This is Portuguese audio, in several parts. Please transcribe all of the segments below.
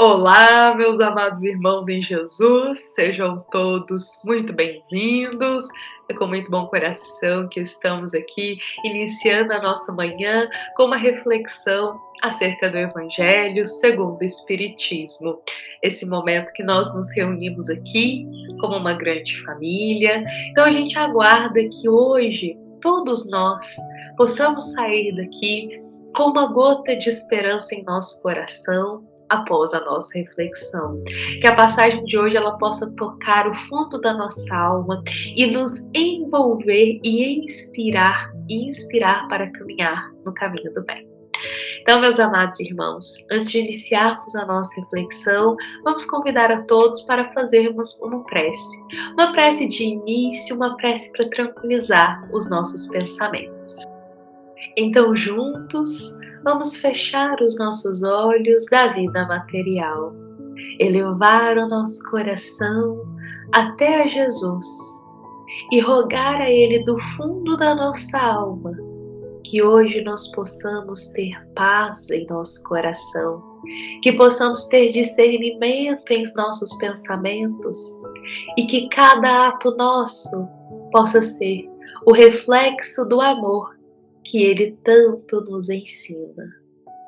Olá, meus amados irmãos em Jesus, sejam todos muito bem-vindos. É com muito bom coração que estamos aqui iniciando a nossa manhã com uma reflexão acerca do Evangelho segundo o Espiritismo. Esse momento que nós nos reunimos aqui como uma grande família. Então a gente aguarda que hoje todos nós possamos sair daqui com uma gota de esperança em nosso coração após a nossa reflexão. Que a passagem de hoje ela possa tocar o fundo da nossa alma e nos envolver e inspirar para caminhar no caminho do bem. Então, meus amados irmãos, antes de iniciarmos a nossa reflexão, vamos convidar a todos para fazermos uma prece. Uma prece de início, uma prece para tranquilizar os nossos pensamentos. Então, juntos, vamos fechar os nossos olhos da vida material, elevar o nosso coração até a Jesus e rogar a Ele do fundo da nossa alma que hoje nós possamos ter paz em nosso coração, que possamos ter discernimento em nossos pensamentos e que cada ato nosso possa ser o reflexo do amor que Ele tanto nos ensina,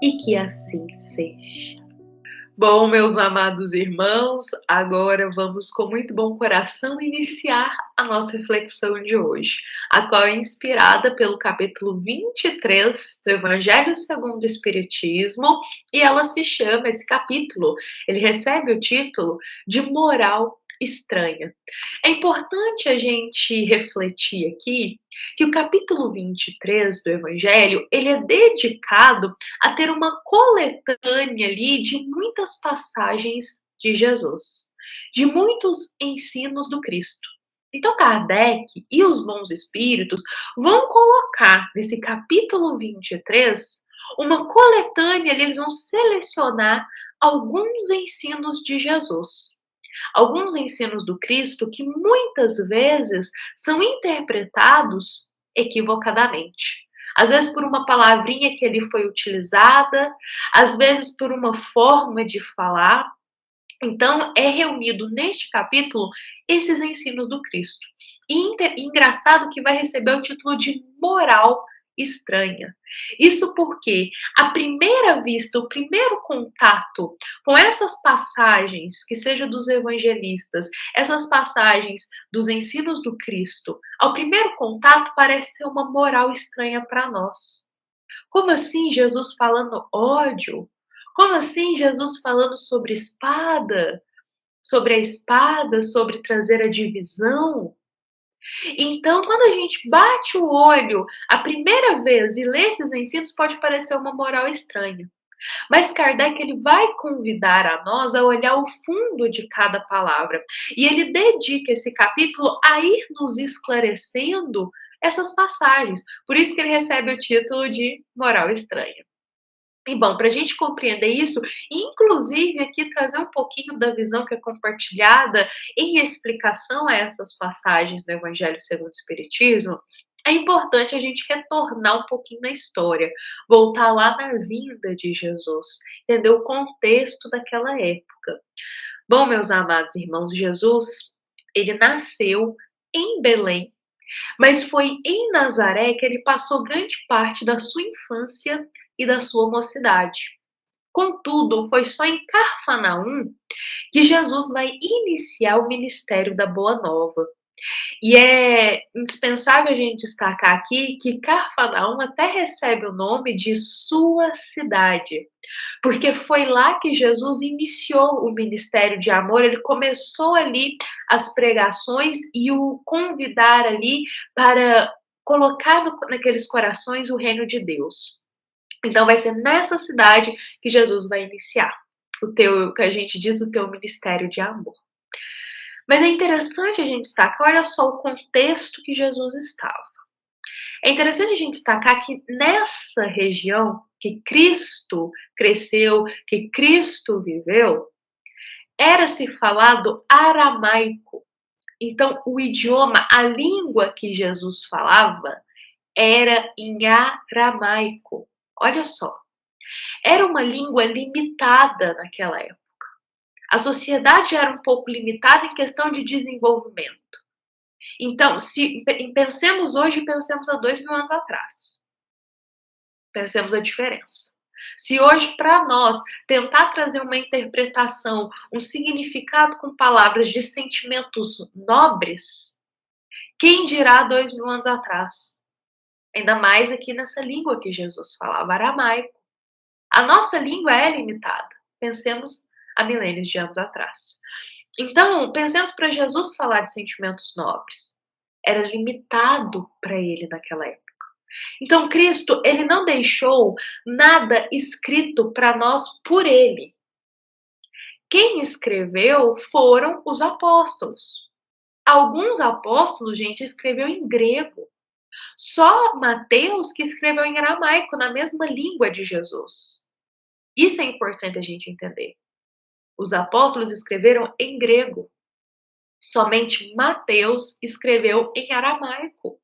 e que assim seja. Bom, meus amados irmãos, agora vamos com muito bom coração iniciar a nossa reflexão de hoje, a qual é inspirada pelo capítulo 23 do Evangelho segundo o Espiritismo, e ela se chama, esse capítulo, ele recebe o título de Moral Estranha. É importante a gente refletir aqui que o capítulo 23 do Evangelho, ele é dedicado a ter uma coletânea ali de muitas passagens de Jesus, de muitos ensinos do Cristo. Então, Kardec e os bons espíritos vão colocar nesse capítulo 23 uma coletânea ali, eles vão selecionar alguns ensinos de Jesus. Alguns ensinos do Cristo que muitas vezes são interpretados equivocadamente. Às vezes por uma palavrinha que ele foi utilizada, às vezes por uma forma de falar. Então, é reunido neste capítulo esses ensinos do Cristo. E engraçado que vai receber o título de moral estranha. Isso porque, à primeira vista, o primeiro contato com essas passagens, que seja dos evangelistas, essas passagens dos ensinos do Cristo, ao primeiro contato parece ser uma moral estranha para nós. Como assim Jesus falando ódio? Como assim Jesus falando sobre espada? Sobre a espada, sobre trazer a divisão? Então, quando a gente bate o olho a primeira vez e lê esses ensinos, pode parecer uma moral estranha. Mas Kardec ele vai convidar a nós a olhar o fundo de cada palavra. E ele dedica esse capítulo a ir nos esclarecendo essas passagens. Por isso que ele recebe o título de moral estranha. E bom, para a gente compreender isso, inclusive aqui trazer um pouquinho da visão que é compartilhada em explicação a essas passagens do Evangelho segundo o Espiritismo, é importante a gente retornar um pouquinho na história, voltar lá na vinda de Jesus, entender o contexto daquela época. Bom, meus amados irmãos, Jesus, ele nasceu em Belém, mas foi em Nazaré que ele passou grande parte da sua infância e da sua mocidade. Contudo, foi só em Cafarnaum que Jesus vai iniciar o ministério da Boa Nova. E é indispensável a gente destacar aqui que Cafarnaum até recebe o nome de sua cidade, porque foi lá que Jesus iniciou o ministério de amor, ele começou ali as pregações e o convidar ali para colocar naqueles corações o reino de Deus. Então vai ser nessa cidade que Jesus vai iniciar que a gente diz, o teu ministério de amor. Mas é interessante a gente destacar, olha só o contexto que Jesus estava. É interessante a gente destacar que nessa região que Cristo cresceu, que Cristo viveu, era se falado aramaico. Então, o idioma, a língua que Jesus falava era em aramaico. Olha só, era uma língua limitada naquela época. A sociedade era um pouco limitada em questão de desenvolvimento. Então, se pensemos hoje e pensemos há 2000 anos atrás. Pensemos a diferença. Se hoje, para nós, tentar trazer uma interpretação, um significado com palavras de sentimentos nobres, quem dirá 2000 anos atrás? Ainda mais aqui nessa língua que Jesus falava, aramaico. A nossa língua é limitada. Pensemos há milênios de anos atrás. Então, pensemos para Jesus falar de sentimentos nobres. Era limitado para ele naquela época. Então, Cristo, ele não deixou nada escrito para nós por ele. Quem escreveu foram os apóstolos. Alguns apóstolos, gente, escreveu em grego. Só Mateus que escreveu em aramaico, na mesma língua de Jesus. Isso é importante a gente entender. Os apóstolos escreveram em grego. Somente Mateus escreveu em aramaico.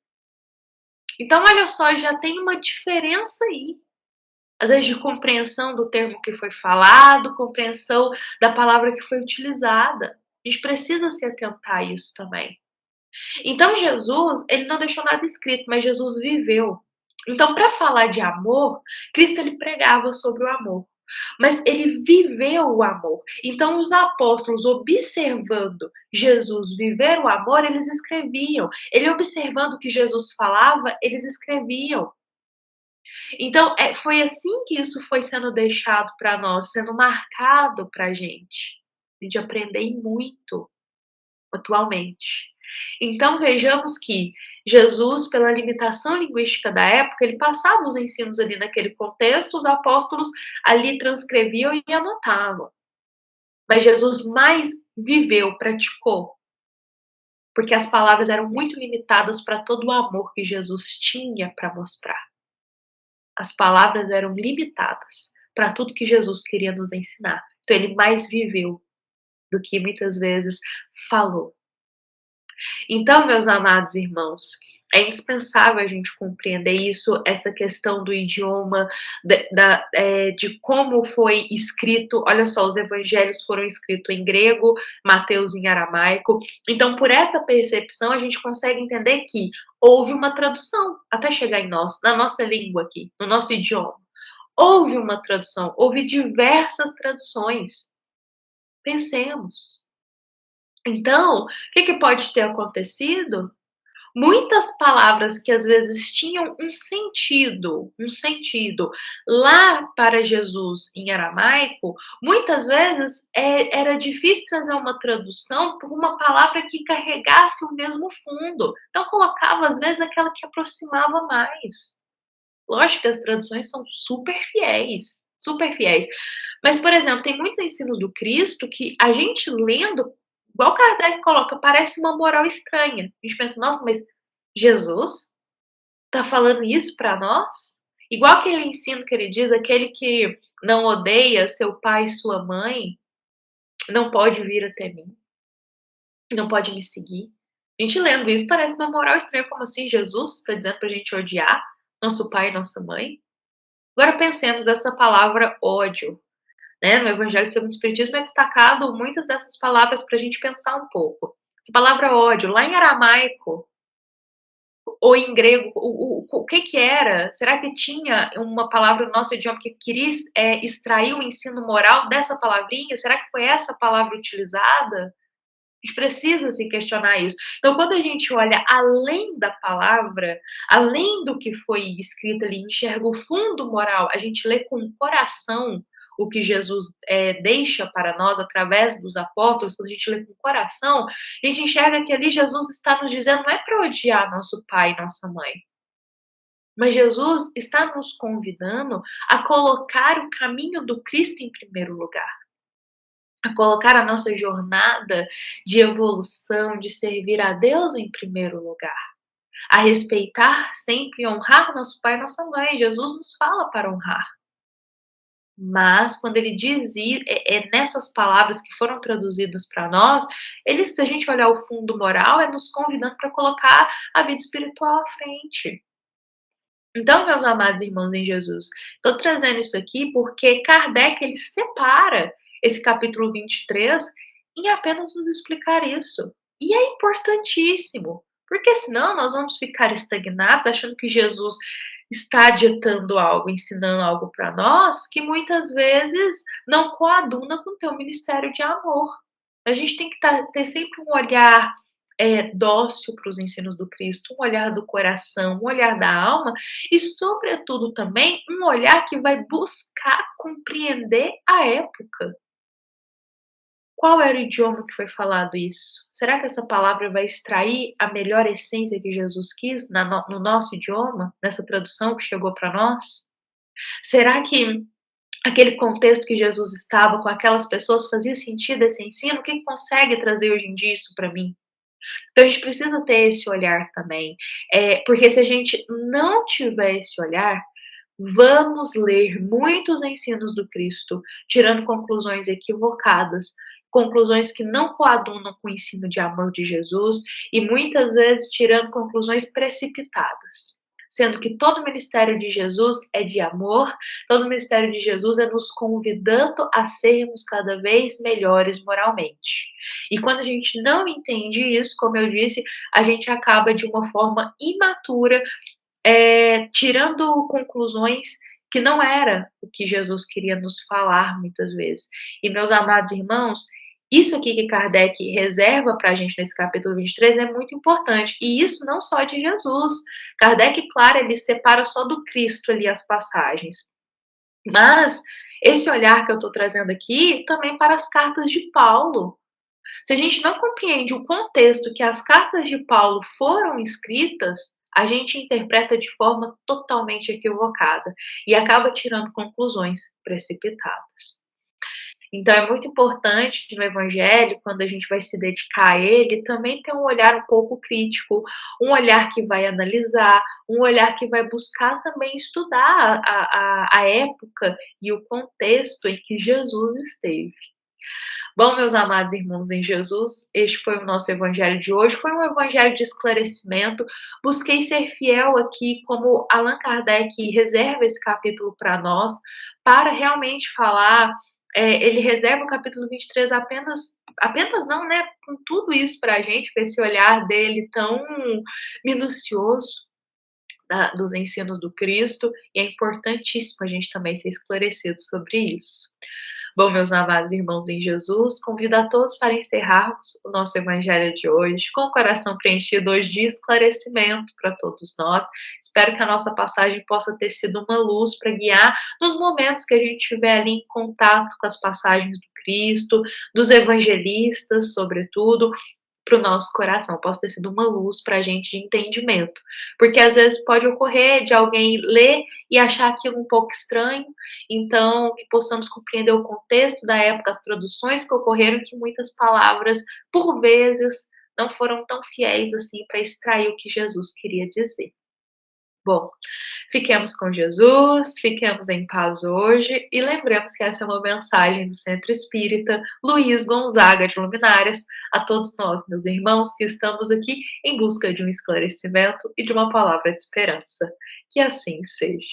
Então, olha só, já tem uma diferença aí. Às vezes de compreensão do termo que foi falado, compreensão da palavra que foi utilizada. A gente precisa se atentar a isso também. Então, Jesus, ele não deixou nada escrito, mas Jesus viveu. Então, para falar de amor, Cristo ele pregava sobre o amor. Mas ele viveu o amor. Então, os apóstolos, observando Jesus viver o amor, eles escreviam. Ele observando o que Jesus falava, eles escreviam. Então, foi assim que isso foi sendo deixado para nós, sendo marcado para a gente aprender muito atualmente. Então, vejamos que Jesus, pela limitação linguística da época, ele passava os ensinos ali naquele contexto, os apóstolos ali transcreviam e anotavam. Mas Jesus mais viveu, praticou, porque as palavras eram muito limitadas para todo o amor que Jesus tinha para mostrar. As palavras eram limitadas para tudo que Jesus queria nos ensinar. Então, ele mais viveu do que muitas vezes falou. Então, meus amados irmãos, é indispensável a gente compreender isso, essa questão do idioma, de como foi escrito. Olha só, os evangelhos foram escritos em grego, Mateus em aramaico. Então, por essa percepção, a gente consegue entender que houve uma tradução até chegar em nós, na nossa língua aqui, no nosso idioma. Houve uma tradução, houve diversas traduções. Pensemos. Então, o que pode ter acontecido? Muitas palavras que às vezes tinham um sentido lá para Jesus em aramaico, muitas vezes era difícil trazer uma tradução por uma palavra que carregasse o mesmo fundo. Então colocava às vezes aquela que aproximava mais. Lógico que as traduções são super fiéis, super fiéis. Mas, por exemplo, tem muitos ensinos do Cristo que a gente lendo, igual Kardec coloca, parece uma moral estranha. A gente pensa, nossa, mas Jesus tá falando isso para nós? Igual aquele ensino que ele diz, aquele que não odeia seu pai e sua mãe, não pode vir até mim, não pode me seguir. A gente lendo isso parece uma moral estranha, como assim Jesus está dizendo pra gente odiar nosso pai e nossa mãe? Agora pensemos essa palavra ódio. Né? No Evangelho segundo o Espiritismo é destacado muitas dessas palavras para a gente pensar um pouco. Essa palavra ódio, lá em aramaico ou em grego, o que era? Será que tinha uma palavra no nosso idioma que queria extrair o ensino moral dessa palavrinha? Será que foi essa palavra utilizada? A gente precisa se questionar isso. Então, quando a gente olha além da palavra, além do que foi escrito ali, enxerga o fundo moral, a gente lê com o coração o que Jesus deixa para nós através dos apóstolos, quando a gente lê com o coração, a gente enxerga que ali Jesus está nos dizendo não é para odiar nosso pai e nossa mãe, mas Jesus está nos convidando a colocar o caminho do Cristo em primeiro lugar. A colocar a nossa jornada de evolução, de servir a Deus em primeiro lugar. A respeitar sempre e honrar nosso pai e nossa mãe. Jesus nos fala para honrar. Mas quando ele diz nessas palavras que foram traduzidas para nós, se a gente olhar o fundo moral, é nos convidando para colocar a vida espiritual à frente. Então, meus amados irmãos em Jesus, estou trazendo isso aqui porque Kardec ele separa esse capítulo 23 em apenas nos explicar isso. E é importantíssimo, porque senão nós vamos ficar estagnados achando que Jesus está ditando algo, ensinando algo para nós, que muitas vezes não coaduna com o teu ministério de amor. A gente tem que ter sempre um olhar dócil para os ensinos do Cristo, um olhar do coração, um olhar da alma e, sobretudo, também um olhar que vai buscar compreender a época. Qual era o idioma que foi falado isso? Será que essa palavra vai extrair a melhor essência que Jesus quis no nosso idioma, nessa tradução que chegou para nós? Será que aquele contexto que Jesus estava com aquelas pessoas fazia sentido esse ensino? O que consegue trazer hoje em dia isso para mim? Então a gente precisa ter esse olhar também, porque se a gente não tiver esse olhar, vamos ler muitos ensinos do Cristo, tirando conclusões equivocadas, conclusões que não coadunam com o ensino de amor de Jesus e muitas vezes tirando conclusões precipitadas. Sendo que todo o ministério de Jesus é de amor, todo o ministério de Jesus é nos convidando a sermos cada vez melhores moralmente. E quando a gente não entende isso, como eu disse, a gente acaba de uma forma imatura tirando conclusões que não era o que Jesus queria nos falar muitas vezes. E meus amados irmãos, isso aqui que Kardec reserva para a gente nesse capítulo 23 é muito importante. E isso não só de Jesus. Kardec, claro, ele separa só do Cristo ali as passagens. Mas esse olhar que eu estou trazendo aqui também para as cartas de Paulo. Se a gente não compreende o contexto que as cartas de Paulo foram escritas, a gente interpreta de forma totalmente equivocada e acaba tirando conclusões precipitadas. Então é muito importante no Evangelho, quando a gente vai se dedicar a ele, também ter um olhar um pouco crítico, um olhar que vai analisar, um olhar que vai buscar também estudar a época e o contexto em que Jesus esteve. Bom, meus amados irmãos em Jesus, este foi o nosso evangelho de hoje. Foi um evangelho de esclarecimento. Busquei ser fiel aqui, como Allan Kardec reserva esse capítulo para nós, para realmente falar. Ele reserva o capítulo 23 apenas não, né? Com tudo isso para a gente, com esse olhar dele tão minucioso dos ensinos do Cristo, e é importantíssimo a gente também ser esclarecido sobre isso. Bom, meus amados irmãos em Jesus, convido a todos para encerrarmos o nosso evangelho de hoje, com o coração preenchido hoje de esclarecimento para todos nós. Espero que a nossa passagem possa ter sido uma luz para guiar nos momentos que a gente estiver ali em contato com as passagens do Cristo, dos evangelistas, sobretudo, para o nosso coração, possa ter sido uma luz para a gente de entendimento. Porque às vezes pode ocorrer de alguém ler e achar aquilo um pouco estranho, então que possamos compreender o contexto da época, as traduções que ocorreram, que muitas palavras, por vezes, não foram tão fiéis assim para extrair o que Jesus queria dizer. Bom, fiquemos com Jesus, fiquemos em paz hoje e lembremos que essa é uma mensagem do Centro Espírita Luiz Gonzaga de Luminárias a todos nós, meus irmãos, que estamos aqui em busca de um esclarecimento e de uma palavra de esperança. Que assim seja.